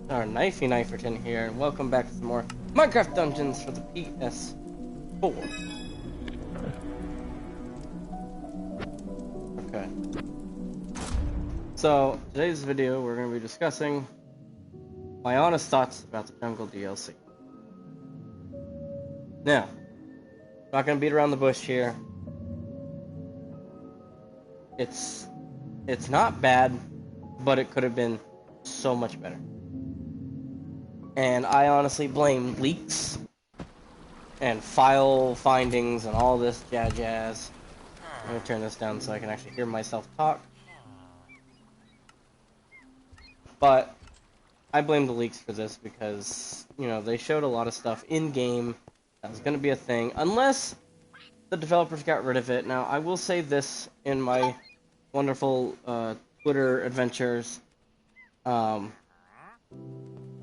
Our Knifey Kniferton here, and welcome back to some more Minecraft Dungeons for the PS4. Okay. So, today's video, we're going to be discussing my honest thoughts about the Jungle DLC. Now, not going to beat around the bush here. It's not bad, but it could have been so much better. And I honestly blame leaks and file findings and all this jazz. I'm gonna turn this down so I can actually hear myself talk. But I blame the leaks for this because, you know, they showed a lot of stuff in-game that was gonna be a thing, unless the developers got rid of it. Now, I will say this in my wonderful Twitter adventures.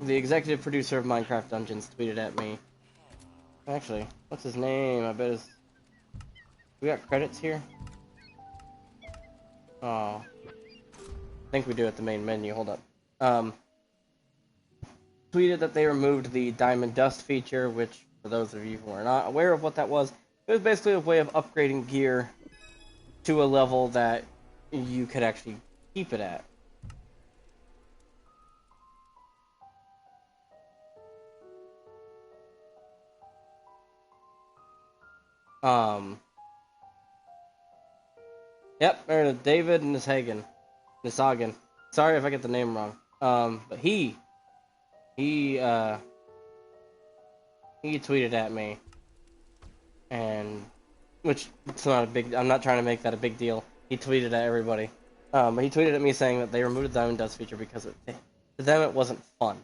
The executive producer of Minecraft Dungeons tweeted at me. Actually, what's his name? I bet his... We got credits here? Oh. I think we do at the main menu. Hold up. Tweeted that they removed the Diamond Dust feature, which, for those of you who are not aware of what that was, it was basically a way of upgrading gear to a level that you could actually keep it at. Yep, there it is. David Nishagen. Sorry if I get the name wrong. But he tweeted at me, and which it's not a big. I'm not trying to make that a big deal. He tweeted at everybody. But he tweeted at me saying that they removed the Diamond Dust feature because to them it wasn't fun.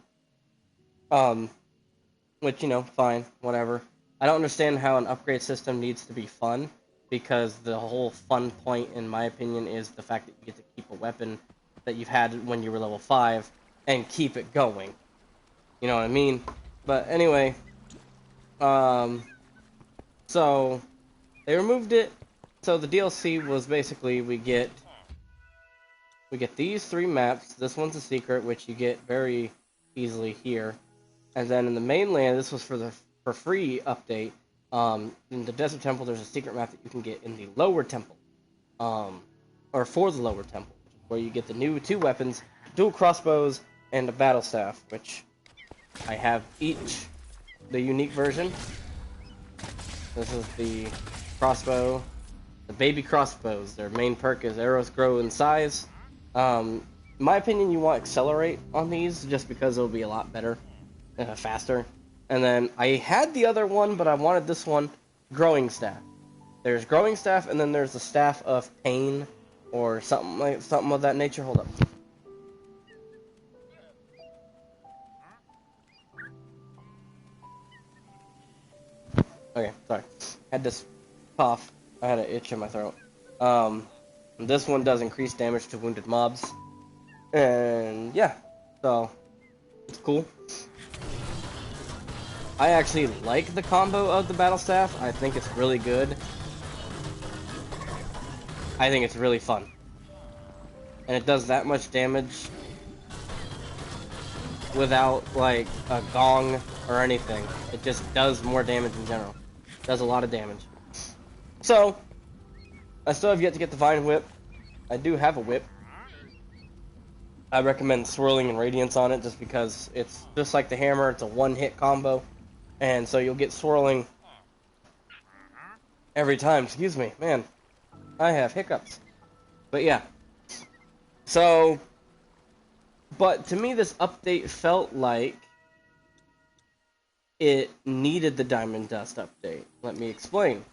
Which, you know, fine, whatever. I don't understand how an upgrade system needs to be fun, because the whole fun point, in my opinion, is the fact that you get to keep a weapon that you've had when you were level 5 and keep it going. You know what I mean? But anyway, so they removed it. So the DLC was basically we get these 3 maps. This one's a secret, which you get very easily here. And then in the mainland, this was for free update. In the Desert Temple, there's a secret map that you can get in the Lower Temple, or for the Lower Temple, where you get the new 2 weapons, dual crossbows, and a battle staff, which I have each. The unique version. This is the crossbow, the baby crossbows. Their main perk is arrows grow in size. In my opinion, you want accelerate on these just because it'll be a lot better. Faster. And then I had the other one, but I wanted this one, growing staff. There's growing staff, and then there's the staff of pain, or something of that nature. Hold up. Okay, sorry. Had this cough. I had an itch in my throat. This one does increase damage to wounded mobs, and yeah, so it's cool. I actually like the combo of the battle staff. I think it's really good. I think it's really fun. And it does that much damage without, like, a gong or anything. It just does more damage in general. It does a lot of damage. So, I still have yet to get the Vine Whip. I do have a whip. I recommend Swirling and Radiance on it just because it's just like the hammer. It's a one-hit combo. And so you'll get Swirling every time. Excuse me, man. I have hiccups. But yeah. So, but to me this update felt like it needed the Diamond Dust update. Let me explain.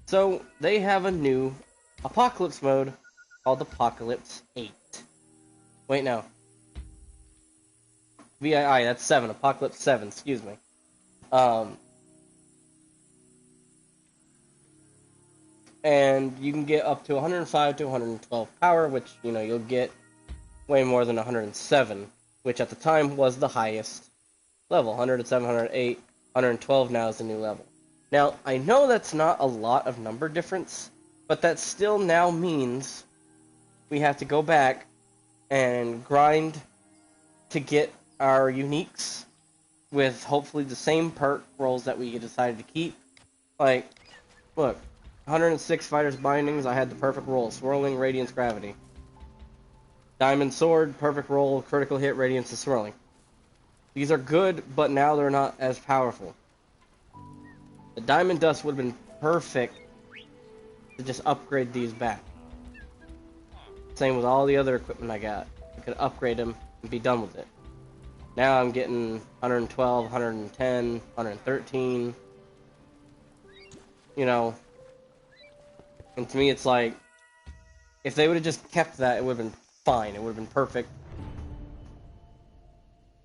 So, they have a new Apocalypse mode called Apocalypse 8. Wait, no. VII, that's 7. Apocalypse 7, excuse me. And you can get up to 105 to 112 power, which, you know, you'll get way more than 107, which at the time was the highest level. 107, 108, 112 now is the new level. Now, I know that's not a lot of number difference, but that still now means we have to go back and grind to get our uniques with hopefully the same perk rolls that we decided to keep. Like, look, 106 Fighters Bindings, I had the perfect roll. Swirling, Radiance, Gravity. Diamond Sword, perfect roll, critical hit, Radiance, and Swirling. These are good, but now they're not as powerful. The Diamond Dust would have been perfect to just upgrade these back. Same with all the other equipment I got. I could upgrade them and be done with it. Now I'm getting 112, 110, 113. You know. And to me it's like, if they would have just kept that, it would have been fine. It would have been perfect.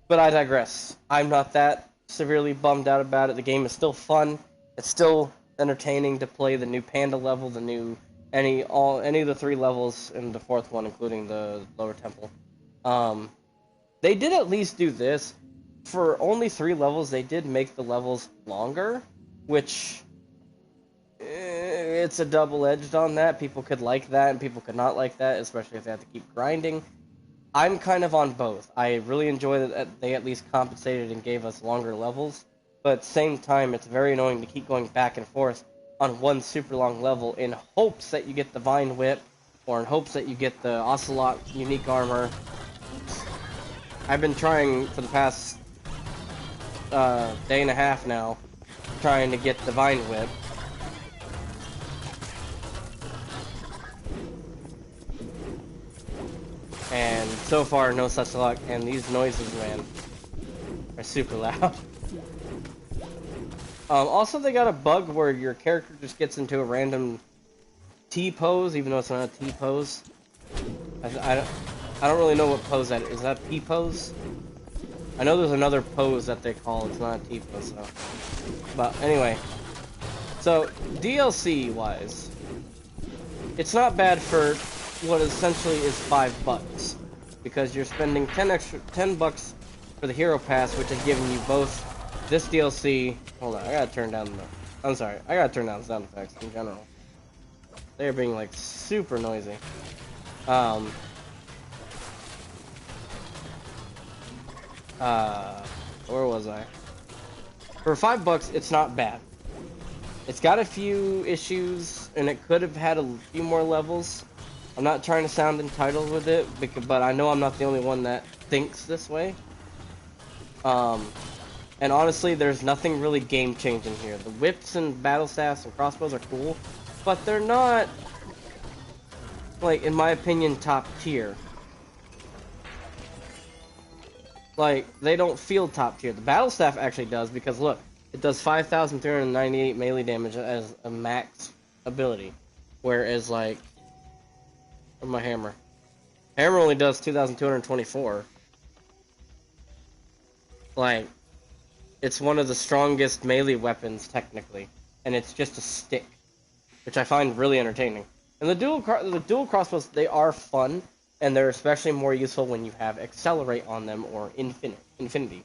But I digress. I'm not that severely bummed out about it. The game is still fun. It's still entertaining to play the new Panda level, the new any of the 3 levels in the 4th one, including the lower temple. They did at least do this. For only 3 levels, they did make the levels longer, which it's a double-edged on that. People could like that, and people could not like that, especially if they have to keep grinding. I'm kind of on both. I really enjoy that they at least compensated and gave us longer levels, but at the same time, it's very annoying to keep going back and forth on one super long level in hopes that you get the Vine Whip, or in hopes that you get the Ocelot unique armor. I've been trying for the past day and a half now, trying to get the Vine Whip. And so far, no such luck, and these noises, man, are super loud. Also, they got a bug where your character just gets into a random T-pose, even though it's not a T-pose. I don't really know what pose that is. Is that P-pose? I know there's another pose that they call. It's not a T-pose, so. But anyway. So, DLC-wise, it's not bad for what essentially is $5, because you're spending $10 bucks for the Hero Pass, which is giving you both this DLC. Hold on, I gotta turn down the sound effects in general. They're being like super noisy. Where was I? For $5, it's not bad. It's got a few issues, and it could have had a few more levels. I'm not trying to sound entitled with it, but I know I'm not the only one that thinks this way. And honestly, there's nothing really game-changing here. The whips and battle staffs and crossbows are cool, but they're not, like, in my opinion, top tier. Like, they don't feel top tier. The battle staff actually does, because look, it does 5,398 melee damage as a max ability, whereas like, where's my hammer? Hammer only does 2,224. Like, it's one of the strongest melee weapons technically, and it's just a stick, which I find really entertaining. And the dual crossbows, they are fun, and they're especially more useful when you have Accelerate on them or Infinity.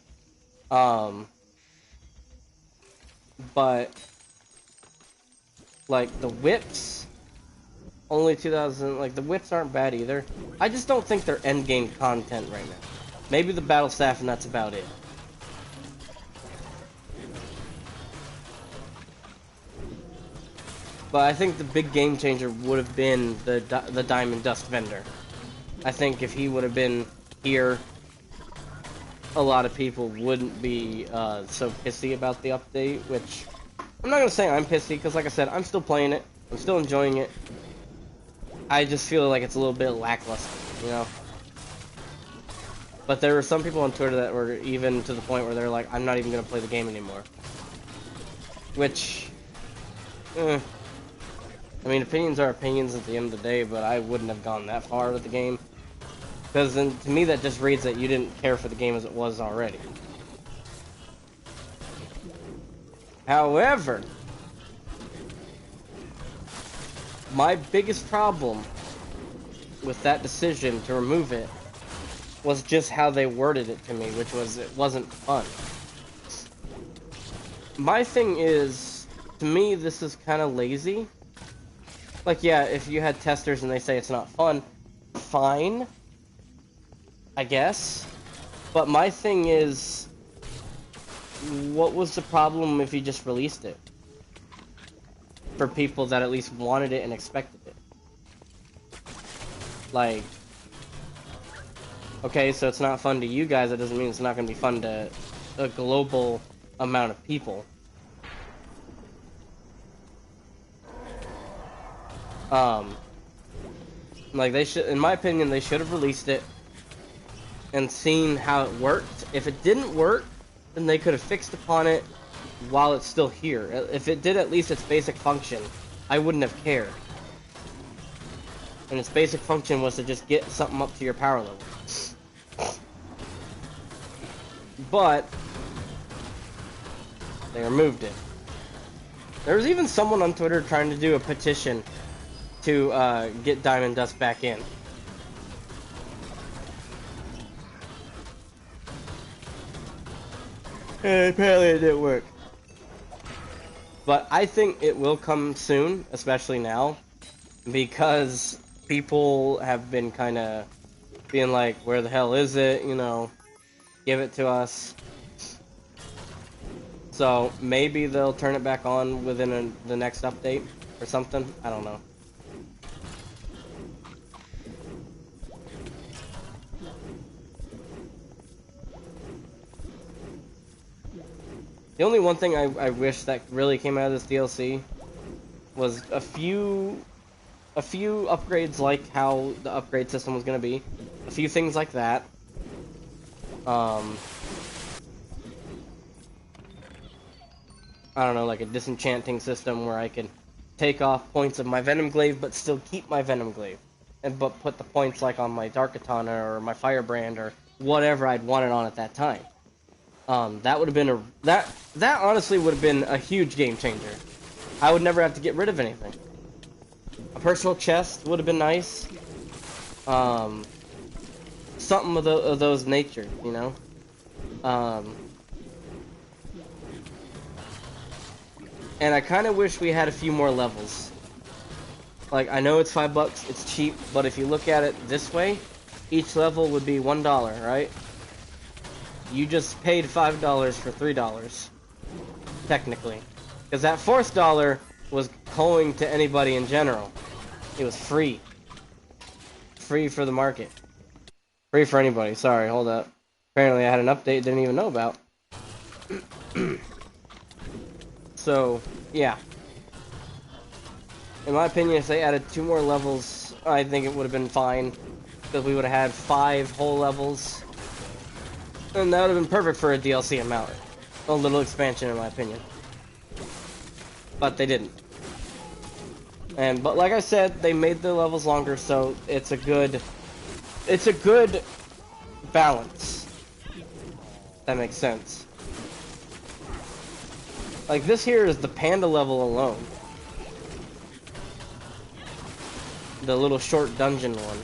But like the whips, only 2,000. Like the whips aren't bad either. I just don't think they're end game content right now. Maybe the battle staff, and that's about it. But I think the big game changer would have been the Diamond Dust vendor. I think if he would have been here, a lot of people wouldn't be so pissy about the update, which I'm not going to say I'm pissy, because like I said, I'm still playing it. I'm still enjoying it. I just feel like it's a little bit lackluster, you know? But there were some people on Twitter that were even to the point where they're like, I'm not even going to play the game anymore. Which, I mean, opinions are opinions at the end of the day, but I wouldn't have gone that far with the game. Because to me, that just reads that you didn't care for the game as it was already. However, my biggest problem with that decision to remove it was just how they worded it to me, which was it wasn't fun. My thing is, to me, this is kind of lazy. Like, yeah, if you had testers and they say it's not fun, fine, I guess. But my thing is, what was the problem if you just released it? For people that at least wanted it and expected it. Like, okay, so it's not fun to you guys, that doesn't mean it's not going to be fun to a global amount of people. Like, they should, in my opinion, they should have released it and seen how it worked. If it didn't work, then they could have fixed upon it while it's still here. If it did at least its basic function, I wouldn't have cared. And its basic function was to just get something up to your power level. But they removed it. There was even someone on Twitter trying to do a petition to get Diamond Dust back in. And apparently it didn't work. But I think it will come soon, especially now, because people have been kind of being like, where the hell is it, you know, give it to us. So maybe they'll turn it back on within the next update or something, I don't know. The only one thing I wish that really came out of this DLC was a few upgrades, like how the upgrade system was going to be. A few things like that. I don't know, like a disenchanting system where I could take off points of my Venom Glaive but still keep my Venom Glaive. But put the points like on my Dark Katana or my Firebrand or whatever I'd want it on at that time. That would have been that honestly would have been a huge game changer. I would never have to get rid of anything. A personal chest would have been nice. Something of those nature, you know. And I kind of wish we had a few more levels. Like, I know it's $5, it's cheap, but if you look at it this way, each level would be $1, right? You just paid $5 for $3, technically. Because that fourth dollar was going to anybody in general. It was free. Free for the market. Free for anybody. Sorry, hold up. Apparently I had an update didn't even know about. So, yeah. In my opinion, if they added 2 more levels, I think it would have been fine. Because we would have had 5 whole levels. And that would have been perfect for a DLC amount. A little expansion, in my opinion. But they didn't. But like I said, they made the levels longer, so it's a good balance. That makes sense. Like, this here is the panda level alone. The little short dungeon one.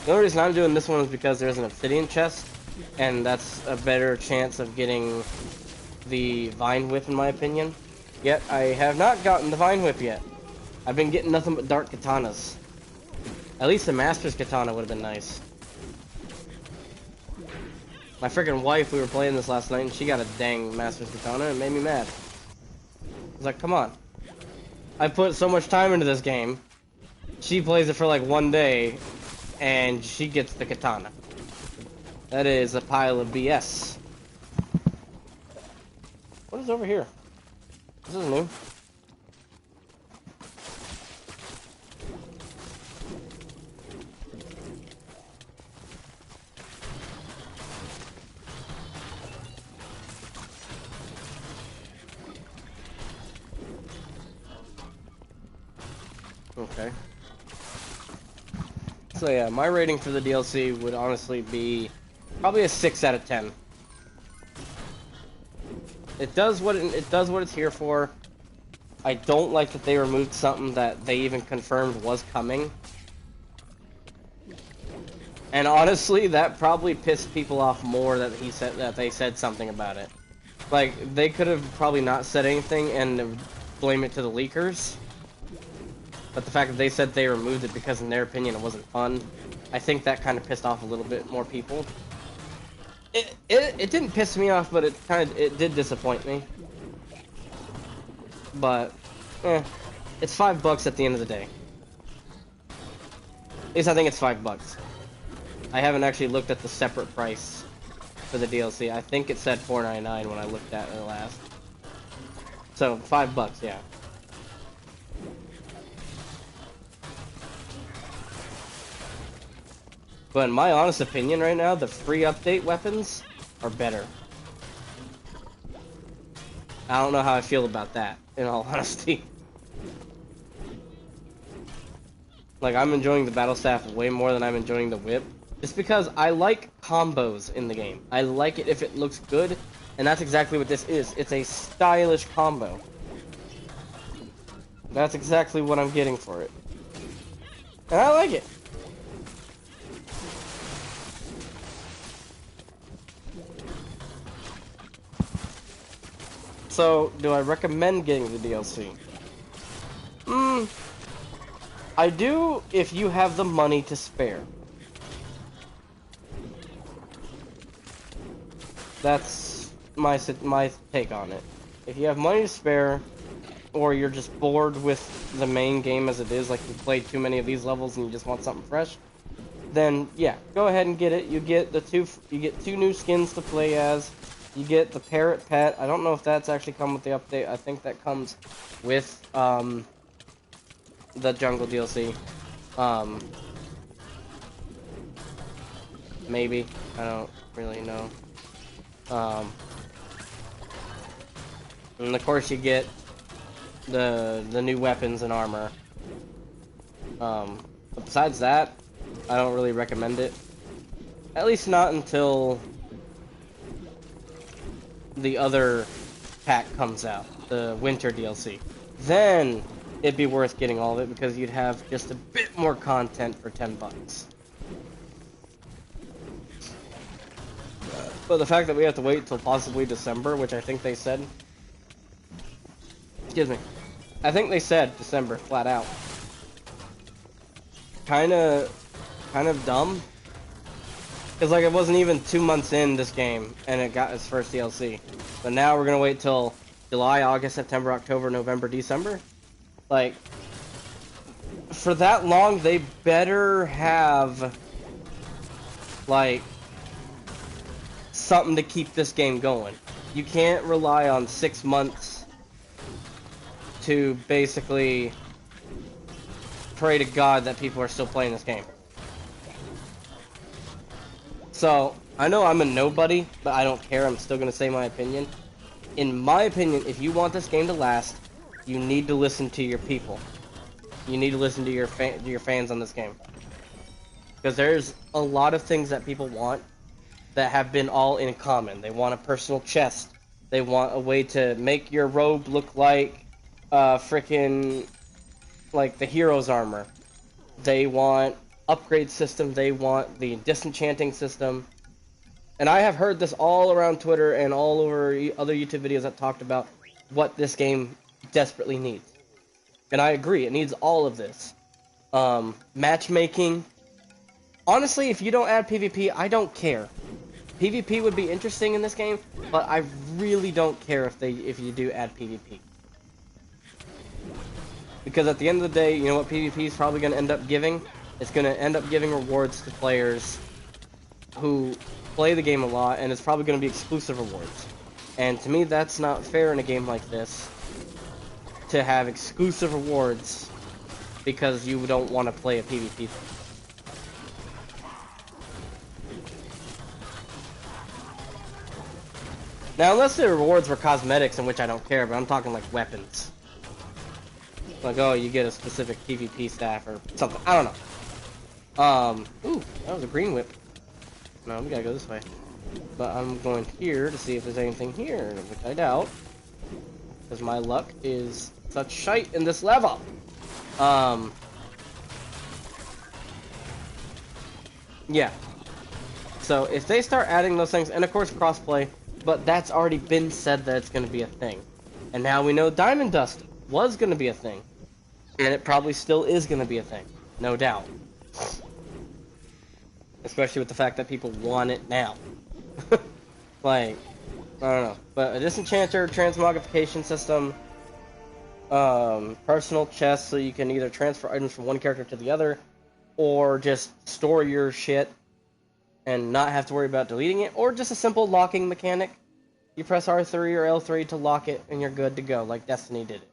The only reason I'm doing this one is because there's an obsidian chest, and that's a better chance of getting the Vine Whip, in my opinion. Yet, I have not gotten the Vine Whip yet. I've been getting nothing but dark katanas. At least the Master's Katana would have been nice. My freaking wife, we were playing this last night, and she got a dang Master's Katana, and it made me mad. I was like, come on. I put so much time into this game. She plays it for like 1 day, and she gets the katana. That is a pile of BS. What is over here? This is new. Okay. So yeah, my rating for the DLC would honestly be probably a 6 out of 10. It does what it's here for. I don't like that they removed something that they even confirmed was coming. And honestly, that probably pissed people off more that they said something about it. Like, they could have probably not said anything and blame it to the leakers. But the fact that they said they removed it because in their opinion it wasn't fun, I think that kind of pissed off a little bit more people. It didn't piss me off, but it did disappoint me. But, it's $5 at the end of the day. At least I think it's $5. I haven't actually looked at the separate price for the DLC. I think it said $4.99 when I looked at it last. So $5, yeah. But in my honest opinion right now, the free update weapons are better. I don't know how I feel about that, in all honesty. Like, I'm enjoying the battle staff way more than I'm enjoying the whip. Just because I like combos in the game. I like it if it looks good, and that's exactly what this is. It's a stylish combo. That's exactly what I'm getting for it. And I like it. So, do I recommend getting the DLC? I do if you have the money to spare. That's my take on it. If you have money to spare, or you're just bored with the main game as it is, like you played too many of these levels and you just want something fresh, then yeah, go ahead and get it. You get two new skins to play as. You get the parrot pet. I don't know if that's actually come with the update. I think that comes with the jungle DLC. Maybe. I don't really know. And of course you get the new weapons and armor. But besides that, I don't really recommend it. At least not until the other pack comes out, the winter DLC. Then it'd be worth getting all of it because you'd have just a bit more content for $10. But the fact that we have to wait till possibly December, which I think they said, excuse me, I think they said December flat out. Kind of dumb. Because, like, it wasn't even 2 months in this game, and it got its first DLC. But now we're gonna wait till July, August, September, October, November, December? Like, for that long, they better have, like, something to keep this game going. You can't rely on 6 months to basically pray to God that people are still playing this game. So, I know I'm a nobody, but I don't care. I'm still going to say my opinion. In my opinion, if you want this game to last, you need to listen to your people. You need to listen to your fans on this game. Because there's a lot of things that people want that have been all in common. They want a personal chest. They want a way to make your robe look like frickin' like the hero's armor. They want upgrade system, they want the disenchanting system. And I have heard this all around Twitter and all over other YouTube videos that talked about what this game desperately needs. And I agree, it needs all of this. Matchmaking. Honestly, if you don't add PvP, I don't care. PvP would be interesting in this game, but I really don't care if you do add PvP. Because at the end of the day, you know what PvP is probably going to end up giving? It's going to end up giving rewards to players who play the game a lot, and it's probably going to be exclusive rewards. And to me, that's not fair in a game like this, to have exclusive rewards because you don't want to play a PvP. Now, unless the rewards were cosmetics, in which I don't care, but I'm talking like weapons. Like, oh, you get a specific PvP staff or something. I don't know. Ooh, that was a green whip. No, we gotta go this way. But I'm going here to see if there's anything here, which I doubt. Because my luck is such shite in this level. Yeah. So, if they start adding those things, and of course crossplay, but that's already been said that it's gonna be a thing. And now we know Diamond Dust was gonna be a thing. And it probably still is gonna be a thing. No doubt. especially with the fact that people want it now. Like, I don't know. But a disenchanter, transmogrification system, personal chest, so you can either transfer items from one character to the other, or just store your shit and not have to worry about deleting it, or just a simple locking mechanic. You press R3 or L3 to lock it, and you're good to go, like Destiny did it.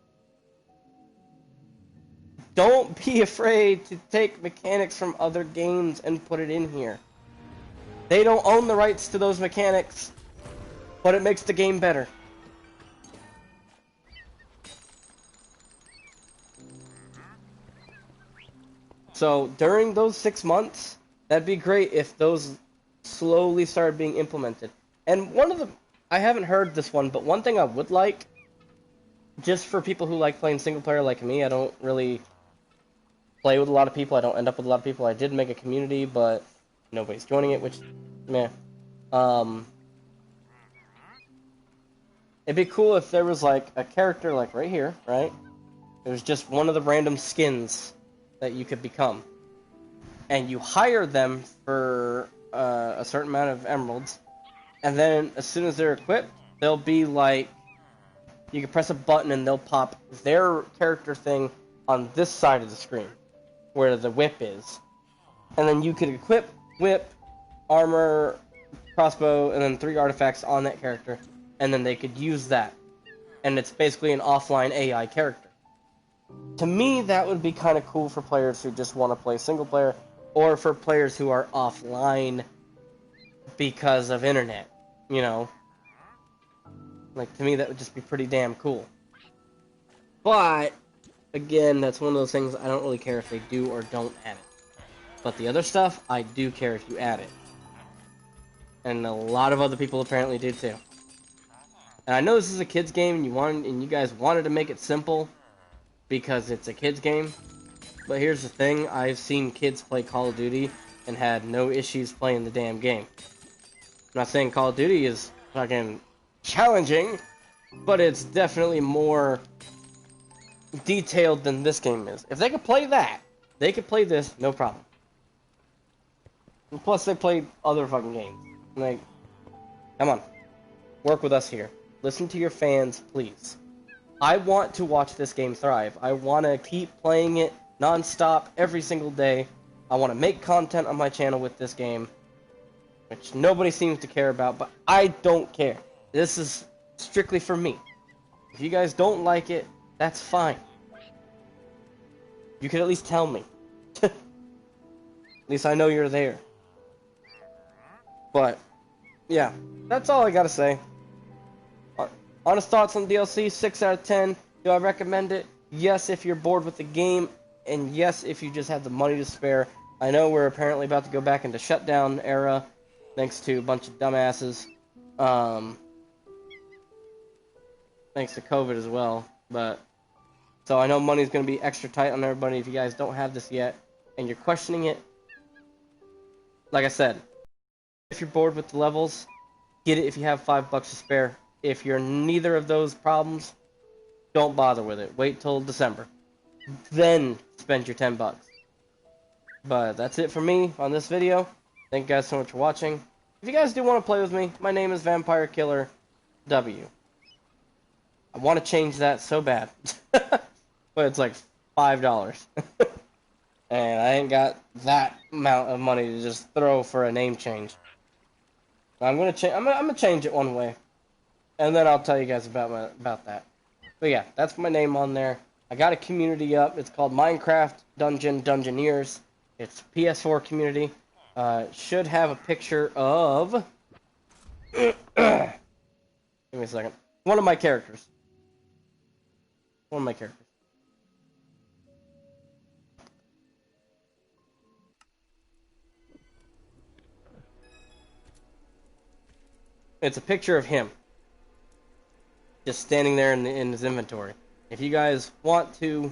Don't be afraid to take mechanics from other games and put it in here. They don't own the rights to those mechanics, but it makes the game better. So during those 6 months, that'd be great if those slowly started being implemented. And one of the, I haven't heard this one, but one thing I would like, just for people who like playing single player like me, I don't really play with a lot of people, I don't end up with a lot of people. I did make a community, but nobody's joining it, which, meh. It'd be cool if there was like a character like right here, right? It was just one of the random skins that you could become. And you hire them for a certain amount of emeralds. And then as soon as they're equipped, they'll be like, you can press a button and they'll pop their character thing on this side of the screen, where the whip is. And then you could equip whip, armor, crossbow, and then 3 artifacts on that character. And then they could use that. And it's basically an offline AI character. To me, that would be kind of cool for players who just want to play single player, or for players who are offline because of internet, you know? Like, to me, that would just be pretty damn cool. But, again, that's one of those things I don't really care if they do or don't add it. But the other stuff, I do care if you add it. And a lot of other people apparently do too. And I know this is a kids game, and you guys wanted to make it simple because it's a kids game. But here's the thing: I've seen kids play Call of Duty and had no issues playing the damn game. I'm not saying Call of Duty is fucking challenging, but it's definitely more detailed than this game is. If they could play that, they could play this, no problem. And plus, they play other fucking games. Like, come on, work with us here. Listen to your fans, please. I want to watch this game thrive. I want to keep playing it non-stop every single day. I want to make content on my channel with this game, which nobody seems to care about, but I don't care. This is strictly for me. If you guys don't like it, that's fine. You can at least tell me. At least I know you're there. But, yeah, that's all I gotta say. Honest thoughts on DLC, 6 out of 10. Do I recommend it? Yes, if you're bored with the game, and yes, if you just have the money to spare. I know we're apparently about to go back into shutdown era, thanks to a bunch of dumbasses. Thanks to COVID as well. But so I know money's going to be extra tight on everybody. If you guys don't have this yet, and you're questioning it, like I said, if you're bored with the levels, get it if you have $5 to spare. If you're neither of those problems, don't bother with it. Wait till December. Then spend your $10. But that's it for me on this video. Thank you guys so much for watching. If you guys do want to play with me, my name is Vampire Killer W. I want to change that so bad. But it's like $5. And I ain't got that amount of money to just throw for a name change. I'm gonna change it one way. And then I'll tell you guys about that. But yeah, that's my name on there. I got a community up. It's called Minecraft Dungeoneers. It's PS4 community. Should have a picture of... Give me a second. One of my characters. It's a picture of him. Just standing there in his inventory. If you guys want to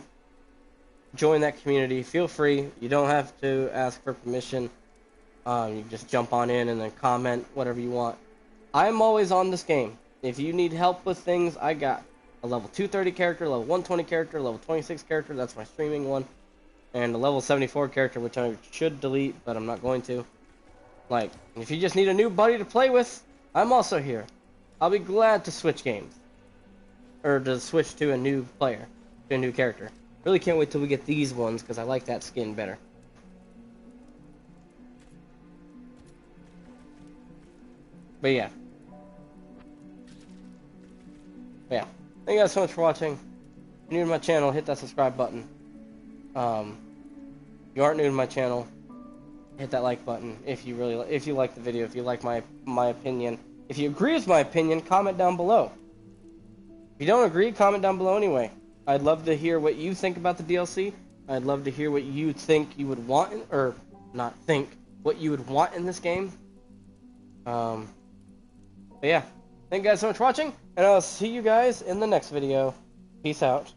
join that community, feel free. You don't have to ask for permission. You just jump on in and then comment whatever you want. I'm always on this game. If you need help with things, I got a level 230 character, level 120 character, level 26 character, that's my streaming one, and a level 74 character, which I should delete, but I'm not going to. Like, if you just need a new buddy to play with, I'm also here. I'll be glad to switch games. Or to switch to a new player, to a new character. Really can't wait till we get these ones, because I like that skin better. But yeah. Thank you guys so much for watching. If you're new to my channel, hit that subscribe button. If you aren't new to my channel, hit that like button if you like the video, if you like my opinion. If you agree with my opinion, comment down below. If you don't agree, comment down below anyway. I'd love to hear what you think about the DLC. I'd love to hear what you think you would want, what you would want in this game. But yeah, thank you guys so much for watching, and I'll see you guys in the next video. Peace out.